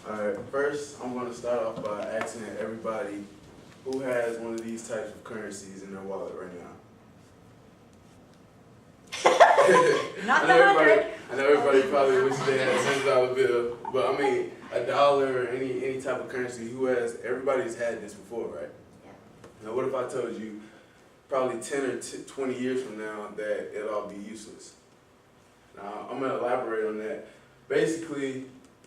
Alright, first I'm going to start off by asking everybody who has one of these types of currencies in their wallet right now. Not the 100. I know everybody probably wishes they had a $100 bill, but I mean a dollar or any type of currency. Everybody's had this before, right? Yeah. Now what if I told you probably 10 or 20 years from now that it'll all be useless? Now I'm going to elaborate on that. Basically,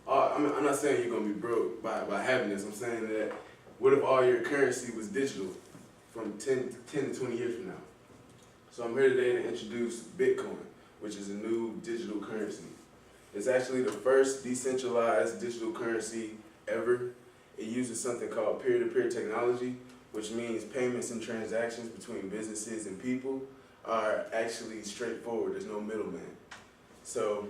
I'm not saying you're going to be broke by having this. I'm saying that what if all your currency was digital from 10 to 20 years from now? So I'm here today to introduce Bitcoin, which is a new digital currency. It's actually the first decentralized digital currency ever. It uses something called peer-to-peer technology, which means payments and transactions between businesses and people are actually straightforward. There's no middleman. So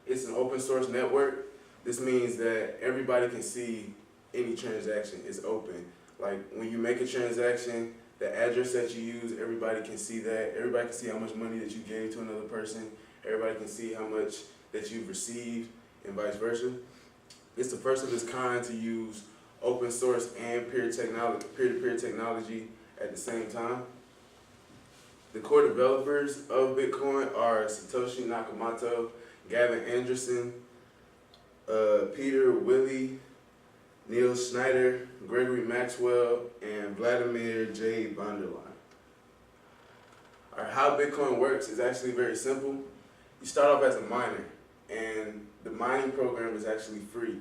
it's an open source network. This means that everybody can see any transaction. It's open. Like when you make a transaction, the address that you use, everybody can see that. Everybody can see how much money that you gave to another person. Everybody can see how much that you've received and vice versa. It's the first of its kind to use open source and peer-to-peer technology at the same time. The core developers of Bitcoin are Satoshi Nakamoto, Gavin Anderson, Peter Willie, Neil Schneider, Gregory Maxwell, and Vladimir J. von der Leyen. All right, how Bitcoin works is actually very simple. You start off as a miner, and the mining program is actually free.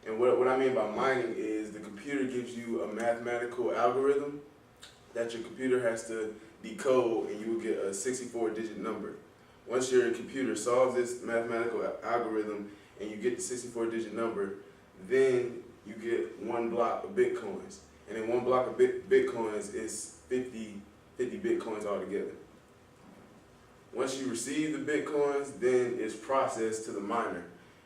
And what I mean by mining is the computer gives you a mathematical algorithm that your computer has to decode, and you will get a 64-digit number. Once your computer solves this mathematical algorithm and you get the 64-digit number, then you get one block of Bitcoins. And then one block of Bitcoins is 50 Bitcoins altogether. Once you receive the Bitcoins, then it's processed to the miner.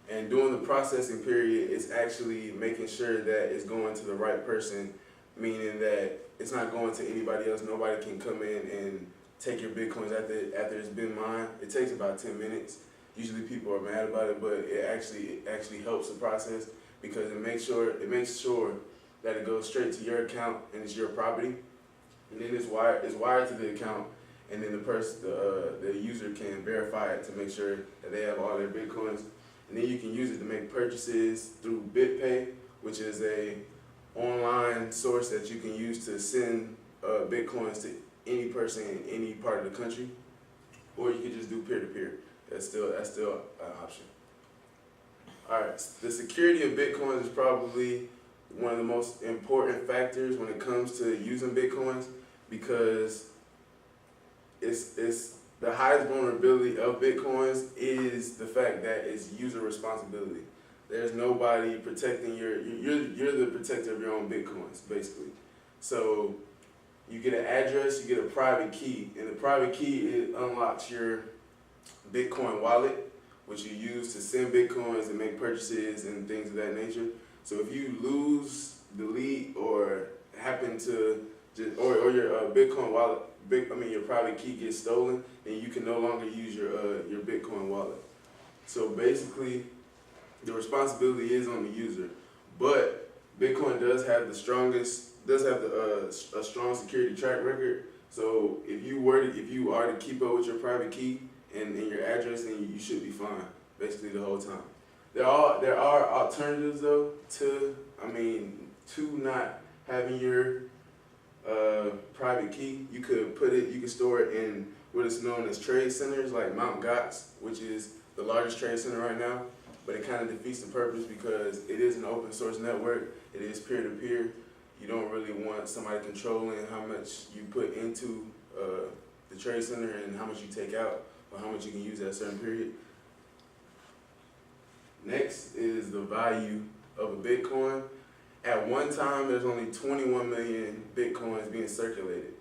And during the processing period, it's actually making sure that it's going to the right person, meaning that it's not going to anybody else. Nobody can come in and take your Bitcoins after it's been mined. It takes about 10 minutes. Usually people are mad about it, but it actually helps the process because it makes sure that it goes straight to your account and it's your property. And then it's wired to the account, and then the user can verify it to make sure that they have all their Bitcoins. And then you can use it to make purchases through BitPay, which is a online source that you can use to send Bitcoins to any person in any part of the country, or you can just do peer-to-peer. That's still an option. All right, the security of Bitcoins is probably one of the most important factors when it comes to using Bitcoins, because it's the highest vulnerability of Bitcoins is the fact that it's user responsibility. There's nobody protecting you're the protector of your own Bitcoins, basically. So you get an address, you get a private key, and the private key, it unlocks your Bitcoin wallet, which you use to send Bitcoins and make purchases and things of that nature. So if you lose, delete, or happen to or your Bitcoin wallet, your private key gets stolen, then you can no longer use your Bitcoin wallet. So basically, the responsibility is on the user, but Bitcoin does have a strong security track record. So if you are to keep up with your private key and your address, then you should be fine basically the whole time. There are alternatives though to not having your private key. You could store it in what is known as trade centers like Mt. Gox, which is the largest trade center right now. But it kind of defeats the purpose because it is an open source network. It is peer-to-peer. You don't really want somebody controlling how much you put into the trade center and how much you take out or how much you can use at a certain period. Next is the value of a Bitcoin. At one time, there's only 21 million Bitcoins being circulated,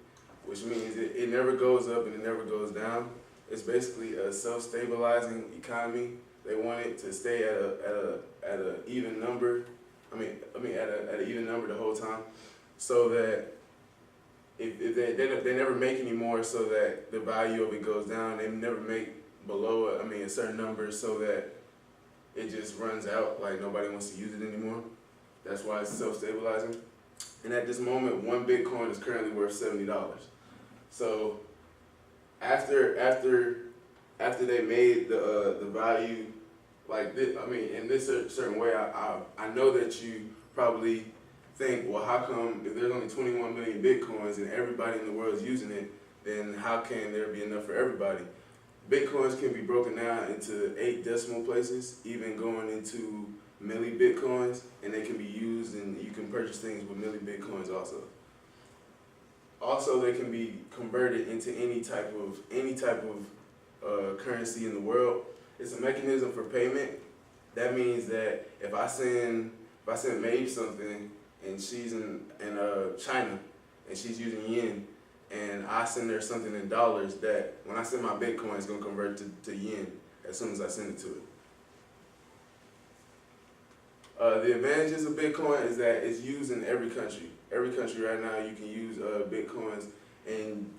which means it never goes up and it never goes down. It's basically a self-stabilizing economy. They want it to stay at an even number. At an even number the whole time, so that if they never make any more, so that the value of it goes down. They never make below a certain number, so that it just runs out, like nobody wants to use it anymore. That's why it's self-stabilizing. And at this moment, one Bitcoin is currently worth $70. So after they made the value like this, I mean, in this certain way, I know that you probably think, well, how come if there's only 21 million Bitcoins and everybody in the world is using it, then how can there be enough for everybody? Bitcoins can be broken down into 8 decimal places, even going into milli Bitcoins, and they can be used, and you can purchase things with milli Bitcoins also. Also, they can be converted into any type of currency in the world. It's a mechanism for payment. That means that if I send Maeve something and she's in China and she's using yen, and I send her something in dollars, that when I send my Bitcoin, it's gonna convert to yen as soon as I send it to it. The advantages of Bitcoin is that it's used in every country. Every country right now you can use Bitcoins, and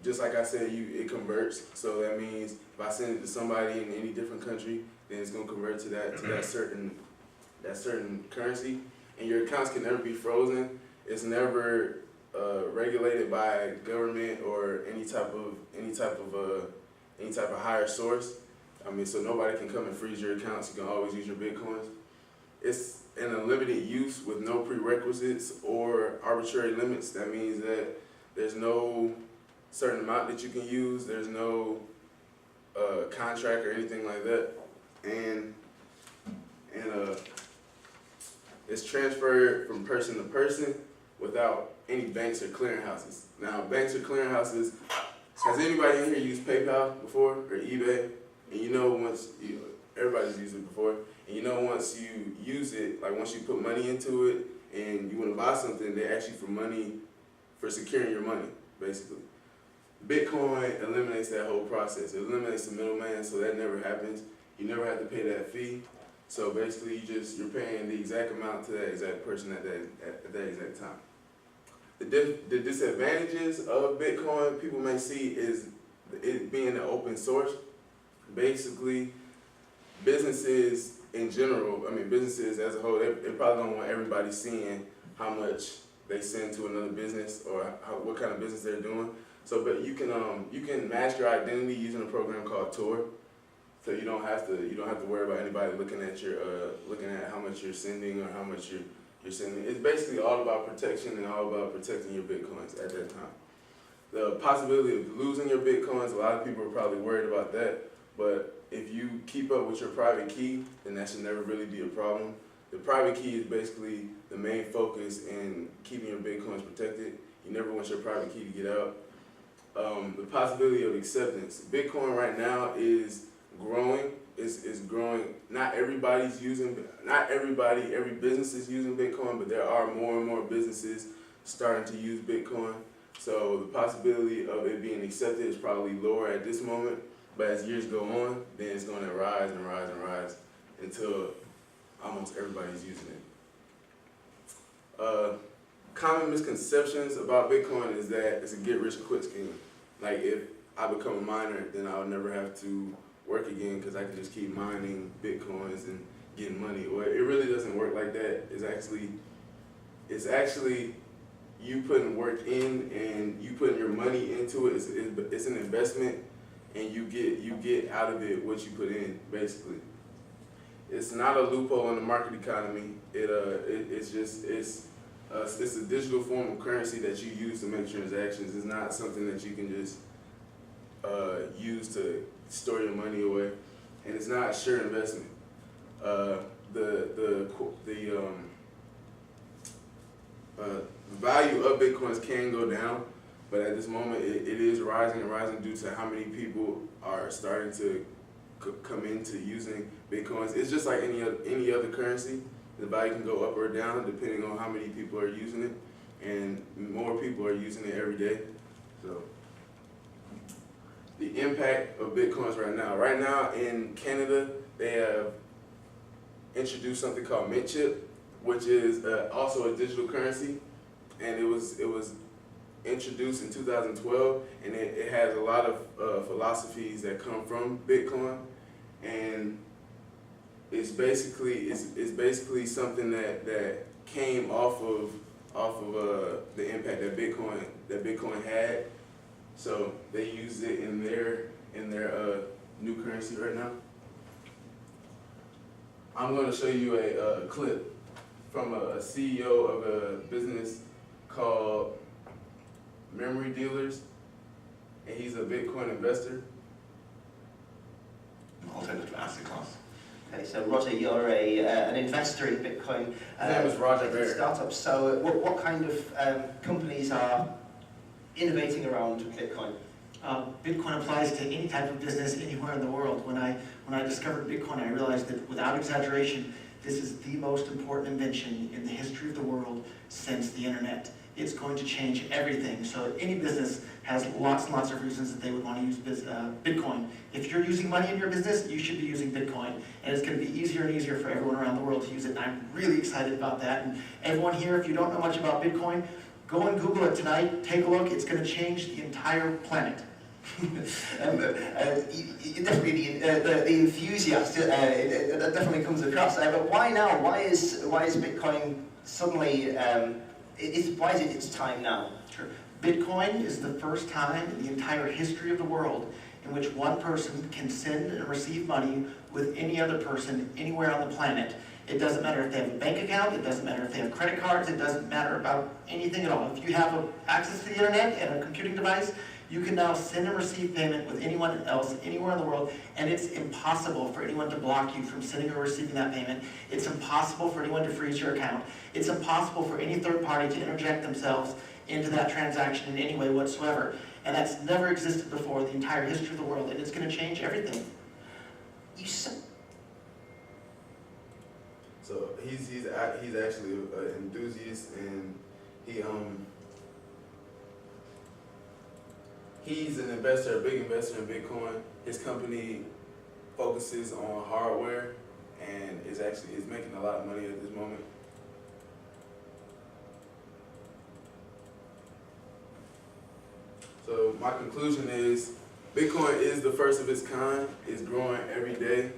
just like I said, it converts. So that means if I send it to somebody in any different country, then it's gonna convert to that certain currency, and your accounts can never be frozen. It's never regulated by government or any type of higher source. I mean, so nobody can come and freeze your accounts. You can always use your Bitcoins. It's an unlimited use with no prerequisites or arbitrary limits. That means that there's no certain amount that you can use. There's no contract or anything like that. And it's transferred from person to person without any banks or clearinghouses. Now, banks or clearinghouses, has anybody in here used PayPal before or eBay? And you know, everybody's used it before. And you know, once you use it, like once you put money into it and you want to buy something, they ask you for money for securing your money, basically. Bitcoin eliminates that whole process. It eliminates the middleman, so that never happens. You never have to pay that fee. So basically, you're paying the exact amount to that exact person at that exact time. The disadvantages of Bitcoin people may see is it being an open source. Basically, businesses in general, I mean businesses as a whole, they probably don't want everybody seeing how much they send to another business or what kind of business they're doing. So, but you can mask your identity using a program called Tor. So you don't have to worry about anybody looking at how much you're sending or how much you're sending. It's basically all about protection and all about protecting your Bitcoins at that time. The possibility of losing your Bitcoins, a lot of people are probably worried about that. But if you keep up with your private key, then that should never really be a problem. The private key is basically the main focus in keeping your Bitcoins protected. You never want your private key to get out. The possibility of acceptance. Bitcoin right now is growing. It's growing. Every business is using Bitcoin, but there are more and more businesses starting to use Bitcoin. So the possibility of it being accepted is probably lower at this moment. But as years go on, then it's going to rise and rise and rise until almost everybody's using it. Common misconceptions about Bitcoin is that it's a get-rich-quick scheme. Like if I become a miner, then I'll never have to work again because I can just keep mining Bitcoins and getting money. Well, it really doesn't work like that. It's actually you putting work in and you putting your money into it. It's an investment, and you get out of it what you put in, basically. It's not a loophole in the market economy. It's a digital form of currency that you use to make transactions. It's not something that you can just use to store your money away, and it's not a sure investment. The value of Bitcoins can go down, but at this moment it is rising and rising due to how many people are starting to come into using Bitcoins. It's just like any other currency. The value can go up or down depending on how many people are using it, and more people are using it every day. So the impact of Bitcoins right now. Right now in Canada, they have introduced something called Mint Chip, which is also a digital currency, and it was introduced in 2012, and it has a lot of philosophies that come from Bitcoin, and it's basically something that came off of the impact that Bitcoin had. So they use it in their new currency right now. I'm going to show you a clip from a CEO of a business called Memory Dealers, and he's a Bitcoin investor. Alternative asset class. Okay, so Roger, you're an investor in Bitcoin. His name is Roger Ver. Startups. So what kind of companies are innovating around Bitcoin? Bitcoin applies to any type of business anywhere in the world. When I discovered Bitcoin, I realized that without exaggeration, this is the most important invention in the history of the world since the internet. It's going to change everything. So any business has lots and lots of reasons that they would want to use Bitcoin. If you're using money in your business, you should be using Bitcoin. And it's going to be easier and easier for everyone around the world to use it. And I'm really excited about that. And everyone here, if you don't know much about Bitcoin, go and Google it tonight. Take a look. It's going to change the entire planet. Definitely the enthusiast that definitely comes across. But why now? Why is Bitcoin suddenly? Why is it its time now? Sure. Bitcoin is the first time in the entire history of the world in which one person can send and receive money with any other person anywhere on the planet. It doesn't matter if they have a bank account, it doesn't matter if they have credit cards, it doesn't matter about anything at all. If you have access to the internet and a computing device, you can now send and receive payment with anyone else, anywhere in the world, and it's impossible for anyone to block you from sending or receiving that payment. It's impossible for anyone to freeze your account. It's impossible for any third party to interject themselves into that transaction in any way whatsoever. And that's never existed before in the entire history of the world, and it's going to change everything. You said. So he's actually an enthusiast, and he's an investor, a big investor in Bitcoin. His company focuses on hardware and is making a lot of money at this moment. So my conclusion is Bitcoin is the first of its kind. It's growing every day.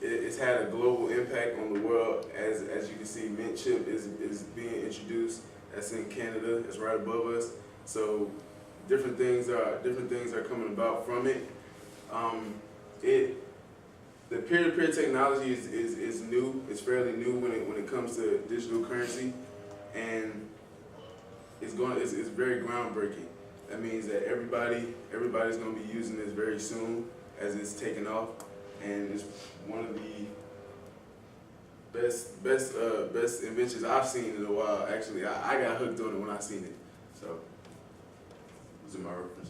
It's had a global impact on the world. As you can see, Mint Chip is being introduced. That's in Canada. It's right above us. So different things are coming about from it. The peer-to-peer technology is new. It's fairly new when it comes to digital currency, and it's very groundbreaking. That means that everybody's going to be using this very soon as it's taken off, and it's one of the best inventions I've seen in a while. Actually, I got hooked on it when I seen it. So, those are my references.